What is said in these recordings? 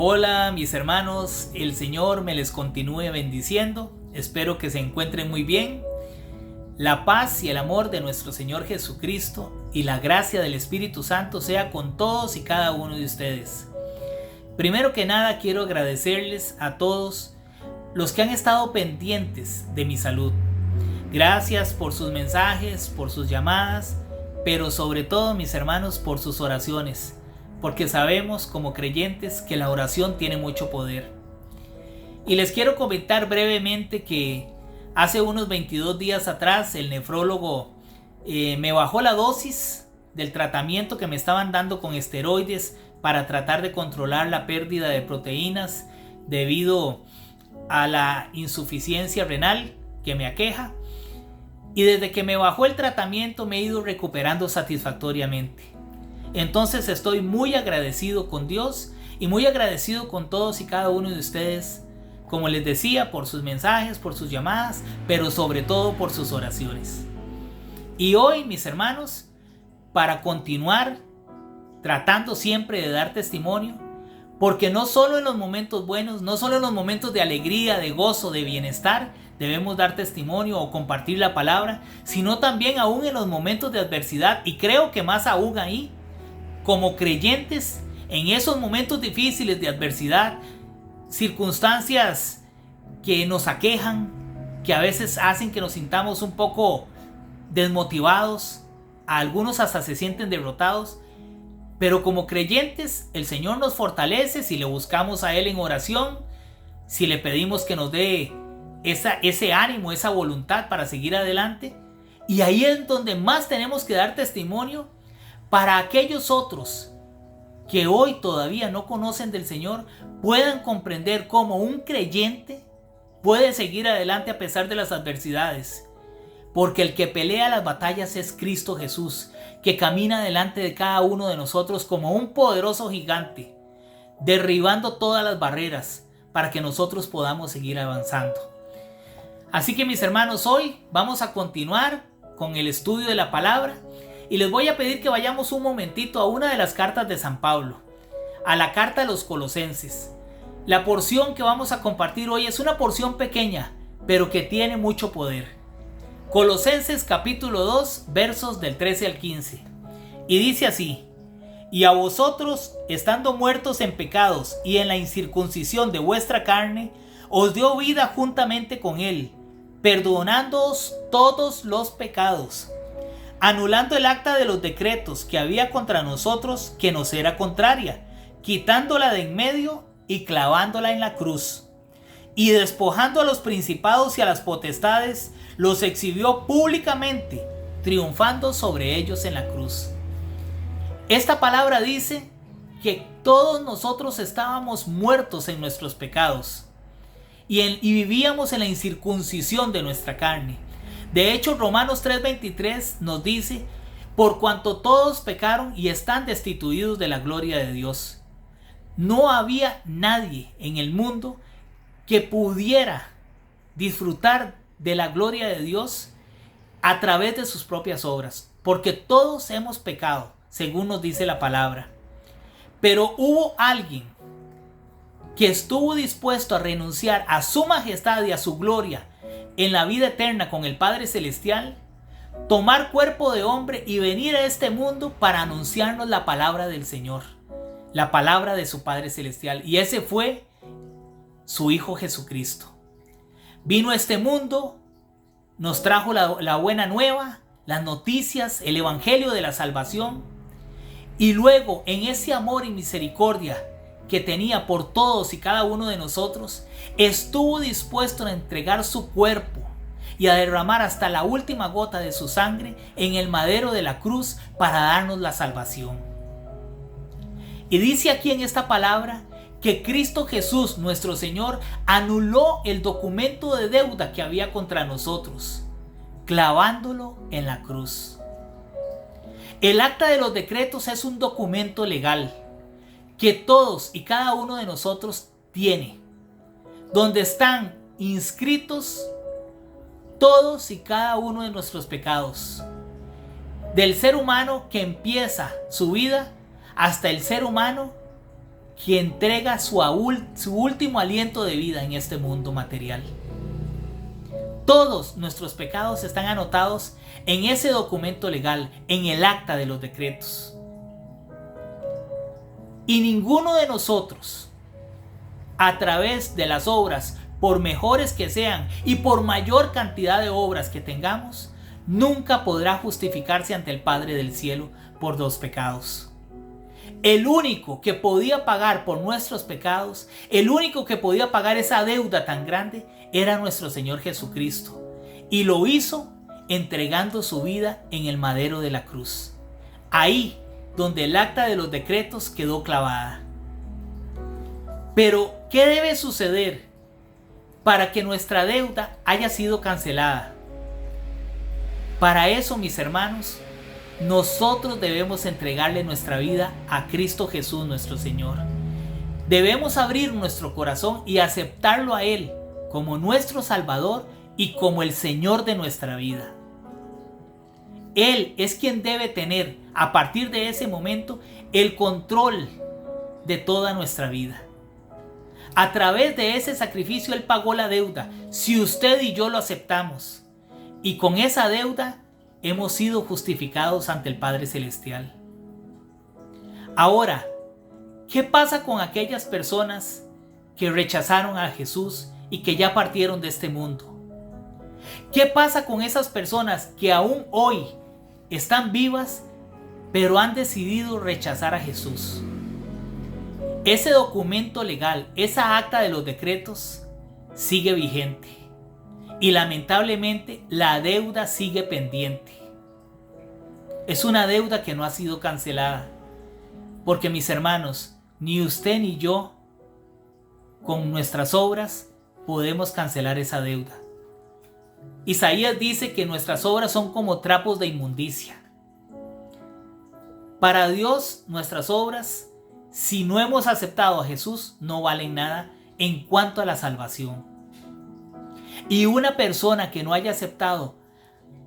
Hola mis hermanos, el Señor me les continúe bendiciendo, espero que se encuentren muy bien. La paz y el amor de nuestro Señor Jesucristo y la gracia del Espíritu Santo sea con todos y cada uno de ustedes. Primero que nada quiero agradecerles a todos los que han estado pendientes de mi salud. Gracias por sus mensajes, por sus llamadas, pero sobre todo mis hermanos por sus oraciones. Porque sabemos como creyentes que la oración tiene mucho poder. Y les quiero comentar brevemente que hace unos 22 días atrás el nefrólogo me bajó la dosis del tratamiento que me estaban dando con esteroides para tratar de controlar la pérdida de proteínas debido a la insuficiencia renal que me aqueja. Y desde que me bajó el tratamiento me he ido recuperando satisfactoriamente. Entonces estoy muy agradecido con Dios y muy agradecido con todos y cada uno de ustedes, como les decía, por sus mensajes, por sus llamadas, pero sobre todo por sus oraciones. Y hoy, mis hermanos, para continuar tratando siempre de dar testimonio, porque no solo en los momentos buenos, no solo en los momentos de alegría, de gozo, de bienestar, debemos dar testimonio o compartir la palabra, sino también aún en los momentos de adversidad, y creo que más aún ahí, como creyentes, en esos momentos difíciles de adversidad, circunstancias que nos aquejan, que a veces hacen que nos sintamos un poco desmotivados, a algunos hasta se sienten derrotados, pero como creyentes el Señor nos fortalece si le buscamos a Él en oración, si le pedimos que nos dé ese ánimo, esa voluntad para seguir adelante. Y ahí es donde más tenemos que dar testimonio para aquellos otros que hoy todavía no conocen del Señor, puedan comprender cómo un creyente puede seguir adelante a pesar de las adversidades. Porque el que pelea las batallas es Cristo Jesús, que camina delante de cada uno de nosotros como un poderoso gigante, derribando todas las barreras para que nosotros podamos seguir avanzando. Así que mis hermanos, hoy vamos a continuar con el estudio de la palabra. Y les voy a pedir que vayamos un momentito a una de las cartas de San Pablo, a la carta de los Colosenses. La porción que vamos a compartir hoy es una porción pequeña, pero que tiene mucho poder. Colosenses capítulo 2, versos del 13 al 15. Y dice así: Y a vosotros, estando muertos en pecados y en la incircuncisión de vuestra carne, os dio vida juntamente con él, perdonándoos todos los pecados, anulando el acta de los decretos que había contra nosotros, que nos era contraria, quitándola de en medio y clavándola en la cruz. Y despojando a los principados y a las potestades, los exhibió públicamente, triunfando sobre ellos en la cruz. Esta palabra dice que todos nosotros estábamos muertos en nuestros pecados y vivíamos en la incircuncisión de nuestra carne. De hecho, Romanos 3:23 nos dice: por cuanto todos pecaron y están destituidos de la gloria de Dios. No había nadie en el mundo que pudiera disfrutar de la gloria de Dios a través de sus propias obras, porque todos hemos pecado, según nos dice la palabra. Pero hubo alguien que estuvo dispuesto a renunciar a su majestad y a su gloria en la vida eterna con el Padre Celestial, tomar cuerpo de hombre y venir a este mundo para anunciarnos la palabra del Señor, la palabra de su Padre Celestial. Y ese fue su Hijo Jesucristo. Vino a este mundo, nos trajo la buena nueva, las noticias, el evangelio de la salvación. Y luego, en ese amor y misericordia que tenía por todos y cada uno de nosotros, estuvo dispuesto a entregar su cuerpo y a derramar hasta la última gota de su sangre en el madero de la cruz para darnos la salvación. Y dice aquí en esta palabra que Cristo Jesús, nuestro Señor, anuló el documento de deuda que había contra nosotros, clavándolo en la cruz. El acta de los decretos es un documento legal que todos y cada uno de nosotros tiene, donde están inscritos todos y cada uno de nuestros pecados, del ser humano que empieza su vida hasta el ser humano que entrega su último aliento de vida en este mundo material. Todos nuestros pecados están anotados en ese documento legal, en el acta de los decretos. Y ninguno de nosotros, a través de las obras, por mejores que sean y por mayor cantidad de obras que tengamos, nunca podrá justificarse ante el Padre del cielo por los pecados. El único que podía pagar por nuestros pecados, el único que podía pagar esa deuda tan grande, era nuestro Señor Jesucristo. Y lo hizo entregando su vida en el madero de la cruz. Ahí donde el acta de los decretos quedó clavada. Pero, ¿qué debe suceder para que nuestra deuda haya sido cancelada? Para eso, mis hermanos, nosotros debemos entregarle nuestra vida a Cristo Jesús nuestro Señor. Debemos abrir nuestro corazón y aceptarlo a Él como nuestro Salvador y como el Señor de nuestra vida. Él es quien debe tener, a partir de ese momento, el control de toda nuestra vida. A través de ese sacrificio Él pagó la deuda, si usted y yo lo aceptamos. Y con esa deuda hemos sido justificados ante el Padre Celestial. Ahora, ¿qué pasa con aquellas personas que rechazaron a Jesús y que ya partieron de este mundo? ¿Qué pasa con esas personas que aún hoy están vivas, pero han decidido rechazar a Jesús? Ese documento legal, esa acta de los decretos, sigue vigente. Y lamentablemente la deuda sigue pendiente. Es una deuda que no ha sido cancelada. Porque, mis hermanos, ni usted ni yo, con nuestras obras, podemos cancelar esa deuda. Isaías dice que nuestras obras son como trapos de inmundicia. Para Dios, nuestras obras, si no hemos aceptado a Jesús, no valen nada en cuanto a la salvación. Y una persona que no haya aceptado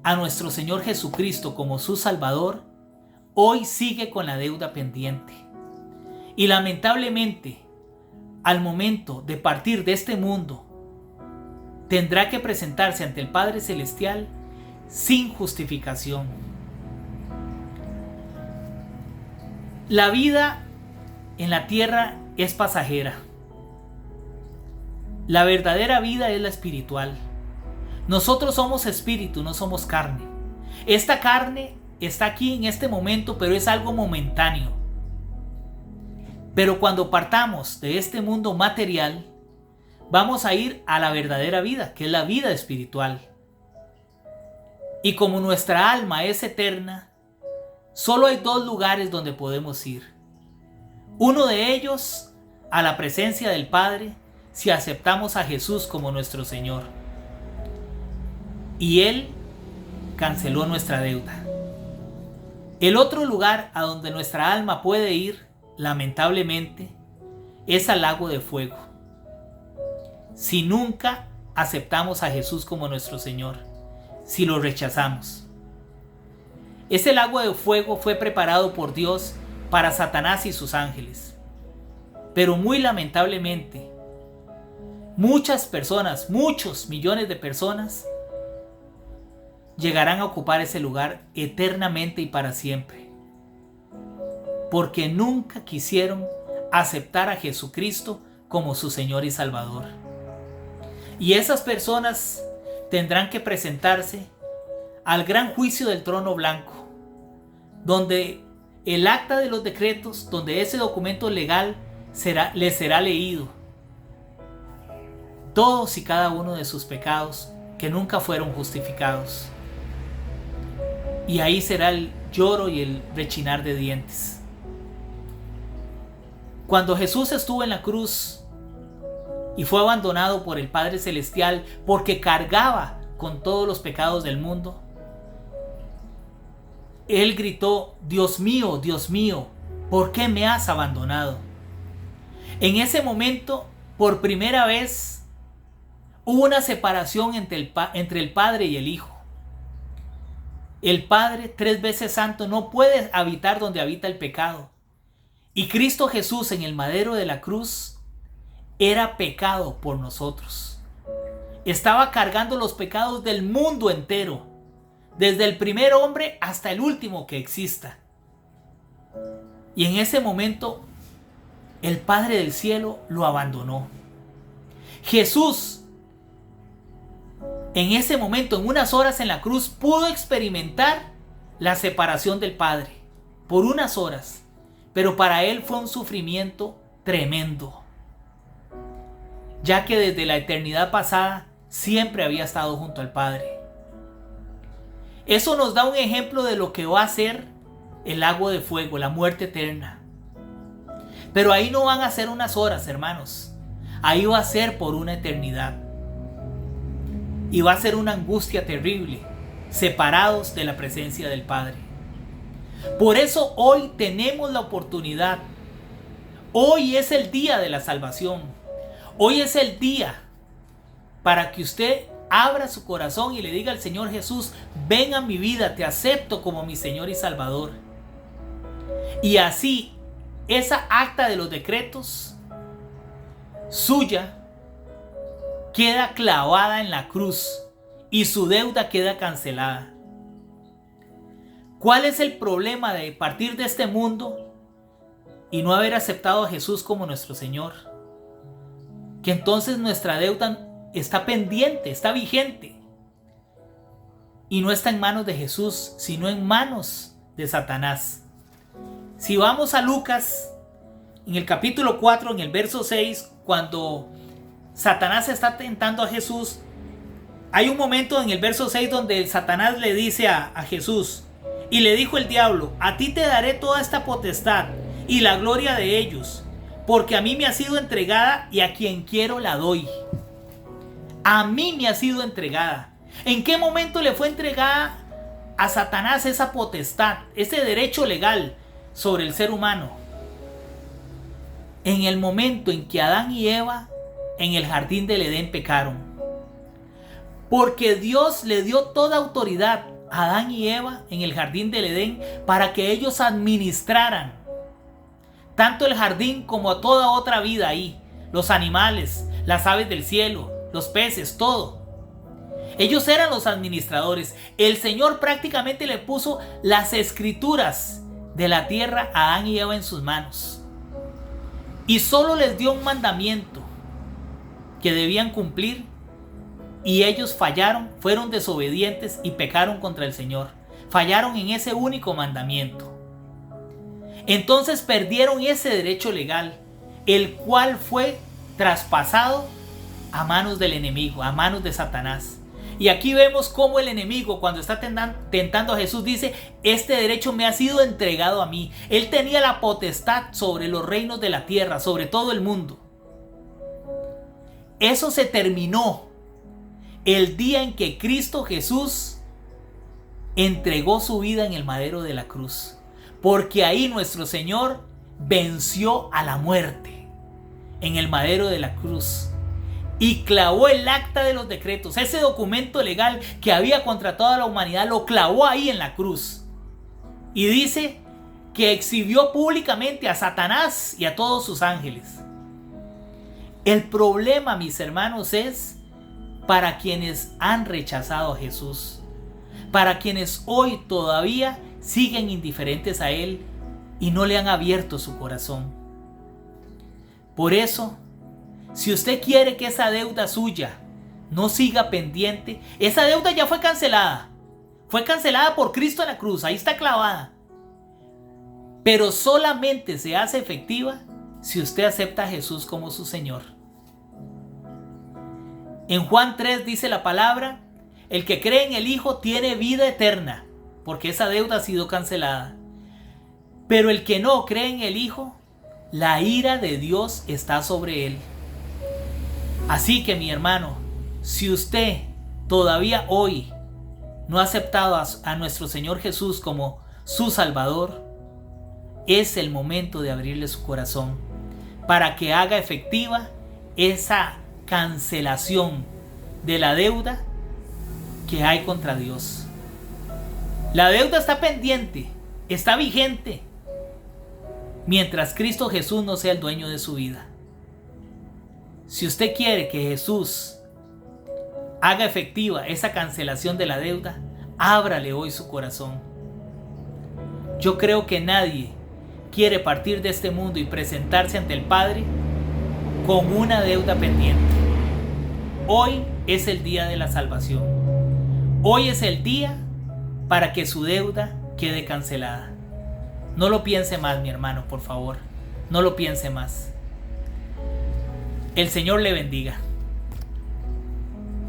a nuestro Señor Jesucristo como su Salvador, hoy sigue con la deuda pendiente. Y lamentablemente, al momento de partir de este mundo, tendrá que presentarse ante el Padre Celestial sin justificación. La vida en la tierra es pasajera. La verdadera vida es la espiritual. Nosotros somos espíritu, no somos carne. Esta carne está aquí en este momento, pero es algo momentáneo. Pero cuando partamos de este mundo material, vamos a ir a la verdadera vida, que es la vida espiritual. Y como nuestra alma es eterna, solo hay dos lugares donde podemos ir. Uno de ellos, a la presencia del Padre, si aceptamos a Jesús como nuestro Señor. Y Él canceló nuestra deuda. El otro lugar a donde nuestra alma puede ir, lamentablemente, es al lago de fuego. Si nunca aceptamos a Jesús como nuestro Señor, si lo rechazamos. Ese lago de fuego fue preparado por Dios para Satanás y sus ángeles. Pero muy lamentablemente, muchas personas, muchos millones de personas, llegarán a ocupar ese lugar eternamente y para siempre. Porque nunca quisieron aceptar a Jesucristo como su Señor y Salvador. Y esas personas tendrán que presentarse al gran juicio del trono blanco, donde el acta de los decretos, donde ese documento legal les será leído. Todos y cada uno de sus pecados que nunca fueron justificados. Y ahí será el lloro y el rechinar de dientes. Cuando Jesús estuvo en la cruz y fue abandonado por el Padre Celestial porque cargaba con todos los pecados del mundo, Él gritó: Dios mío, ¿por qué me has abandonado? En ese momento, por primera vez, hubo una separación entre el Padre y el Hijo. El Padre, 3 veces santo, no puede habitar donde habita el pecado. Y Cristo Jesús en el madero de la cruz era pecado por nosotros. Estaba cargando los pecados del mundo entero, desde el primer hombre hasta el último que exista. Y en ese momento el Padre del cielo lo abandonó. Jesús en ese momento, en unas horas en la cruz, pudo experimentar la separación del Padre por unas horas, pero para él fue un sufrimiento tremendo, ya que desde la eternidad pasada siempre había estado junto al Padre. Eso nos da un ejemplo de lo que va a ser el lago de fuego, la muerte eterna. Pero ahí no van a ser unas horas, hermanos. Ahí va a ser por una eternidad. Y va a ser una angustia terrible, separados de la presencia del Padre. Por eso hoy tenemos la oportunidad. Hoy es el día de la salvación. Hoy es el día para que usted abra su corazón y le diga al Señor Jesús: ven a mi vida, te acepto como mi Señor y Salvador. Y así, esa acta de los decretos suya queda clavada en la cruz y su deuda queda cancelada. ¿Cuál es el problema de partir de este mundo y no haber aceptado a Jesús como nuestro Señor? Que entonces nuestra deuda está pendiente, está vigente. Y no está en manos de Jesús, sino en manos de Satanás. Si vamos a Lucas, en el capítulo 4, en el verso 6, cuando Satanás está tentando a Jesús, hay un momento en el verso 6 donde Satanás le dice a Jesús: y le dijo el diablo: a ti te daré toda esta potestad y la gloria de ellos, porque a mí me ha sido entregada y a quien quiero la doy. A mí me ha sido entregada. ¿En qué momento le fue entregada a Satanás esa potestad, ese derecho legal sobre el ser humano? En el momento en que Adán y Eva en el jardín del Edén pecaron. Porque Dios le dio toda autoridad a Adán y Eva en el jardín del Edén para que ellos administraran tanto el jardín como toda otra vida ahí. Los animales, las aves del cielo, los peces, todo. Ellos eran los administradores. El Señor prácticamente le puso las escrituras de la tierra a Adán y Eva en sus manos. Y solo les dio un mandamiento que debían cumplir, y ellos fallaron, fueron desobedientes y pecaron contra el Señor. Fallaron en ese único mandamiento. Entonces perdieron ese derecho legal, el cual fue traspasado a manos del enemigo, a manos de Satanás. Y aquí vemos cómo el enemigo, cuando está tentando a Jesús, dice: este derecho me ha sido entregado a mí. Él tenía la potestad sobre los reinos de la tierra, sobre todo el mundo. Eso se terminó el día en que Cristo Jesús entregó su vida en el madero de la cruz. Porque ahí nuestro Señor venció a la muerte en el madero de la cruz. Y clavó el acta de los decretos, ese documento legal que había contra toda la humanidad, lo clavó ahí en la cruz. Y dice que exhibió públicamente a Satanás y a todos sus ángeles. El problema, mis hermanos, es para quienes han rechazado a Jesús, para quienes hoy todavía siguen indiferentes a Él y no le han abierto su corazón. Por eso, si usted quiere que esa deuda suya no siga pendiente, esa deuda ya fue cancelada. Fue cancelada por Cristo en la cruz, ahí está clavada. Pero solamente se hace efectiva si usted acepta a Jesús como su Señor. En Juan 3 dice la palabra: el que cree en el Hijo tiene vida eterna, porque esa deuda ha sido cancelada. Pero el que no cree en el Hijo, la ira de Dios está sobre él. Así que, mi hermano, si usted todavía hoy no ha aceptado a nuestro Señor Jesús como su Salvador, es el momento de abrirle su corazón para que haga efectiva esa cancelación de la deuda que hay contra Dios. La deuda está pendiente, está vigente. mientras Cristo Jesús no sea el dueño de su vida. Si usted quiere que Jesús haga efectiva esa cancelación de la deuda, ábrale hoy su corazón. Yo creo que nadie quiere partir de este mundo y presentarse ante el Padre con una deuda pendiente. Hoy es el día de la salvación. Hoy es el día para que su deuda quede cancelada. No lo piense más, mi hermano, por favor. No lo piense más. El Señor le bendiga.